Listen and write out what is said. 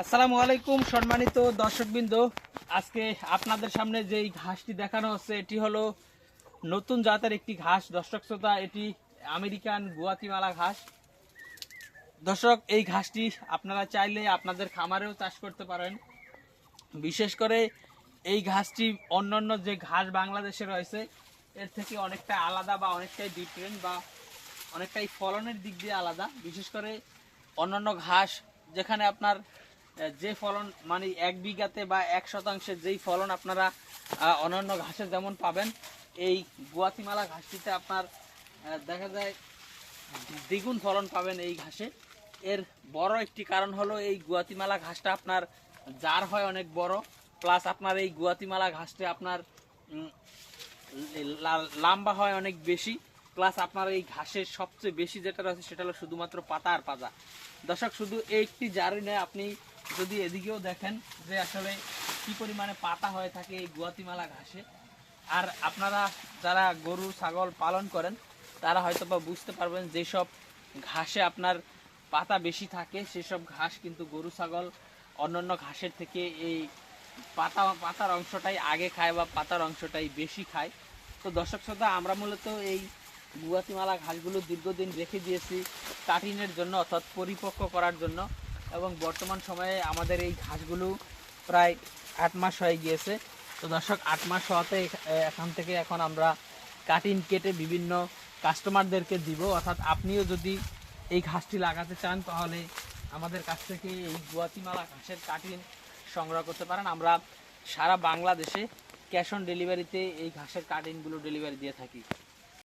আসসালামু আলাইকুম সম্মানিত দর্শকবৃন্দ। আজকে আপনাদের সামনে যেই ঘাসটি দেখানো হচ্ছে এটি হলো নতুন জাতের একটি ঘাস। দর্শক শ্রোতা, এটি আমেরিকান গুয়াতিমালা ঘাস। দর্শক, এই ঘাসটি আপনারা চাইলে আপনাদের খামারেও চাষ করতে পারেন। বিশেষ করে এই ঘাসটি অন্যান্য যে ঘাস বাংলাদেশে রয়েছে এর থেকে অনেকটা আলাদা বা অনেকটাই ডিফারেন্ট বা অনেকটাই ফলনের দিক দিয়ে আলাদা। বিশেষ করে অন্যান্য ঘাস যেখানে আপনার যে ফলন মানে 1 বিঘাতে বা 1 শতাংশে যেই ফলন আপনারা অন্যান্য ঘাসে যেমন পাবেন, এই গুয়াতিমালা ঘাসটিতে আপনার দেখা যায় দ্বিগুণ ফলন পাবেন এই ঘাসে। এর বড় একটি কারণ হলো এই গুয়াতিমালা ঘাসটা আপনার জার হয় অনেক বড়, প্লাস আপনার এই গুয়াতিমালা ঘাসটা আপনার লম্বা হয় অনেক বেশি, প্লাস আপনার এই ঘাসের সবচেয়ে বেশি যেটা রয়েছে সেটা হলো শুধুমাত্র পাতা আর পাতা। দর্শক, শুধু এই একটি জারই নয়, আপনি যদি এদিকেও দেখেন যে আসলে কি পরিমাণে পাতা হয়ে থাকে এই গুয়াতিমালা ঘাসে। আর আপনারা যারা গরু ছাগল পালন করেন তারা হয়তো বা বুঝতে পারবেন, যেসব ঘাসে আপনার পাতা বেশি থাকে সেসব ঘাস কিন্তু গরু ছাগল অন্যান্য ঘাসের থেকে এই পাতার অংশটাই আগে খায় বা পাতার অংশটাই বেশি খায়। তো দর্শক শ্রোতা, আমরা মূলত এই গুয়াতিমালা ঘাসগুলো দীর্ঘদিন রেখে দিয়েছি কাটিংয়ের জন্য, অর্থাৎ পরিপক্ক করার জন্য। এবং বর্তমান সময়ে আমাদের এই ঘাসগুলো প্রায় 8 মাস হয়ে গিয়েছে। তো দর্শক, 8 মাস হওয়াতে এখান থেকে এখন আমরা কাটিং কেটে বিভিন্ন কাস্টমারদেরকে দিব। অর্থাৎ আপনিও যদি এই ঘাসটি লাগাতে চান তাহলে আমাদের কাছ থেকে এই গুয়াতিমালা ঘাসের কাটিং সংগ্রহ করতে পারেন। আমরা সারা বাংলাদেশে ক্যাশ অন ডেলিভারিতে এই ঘাসের কাটিংগুলো ডেলিভারি দিয়ে থাকি।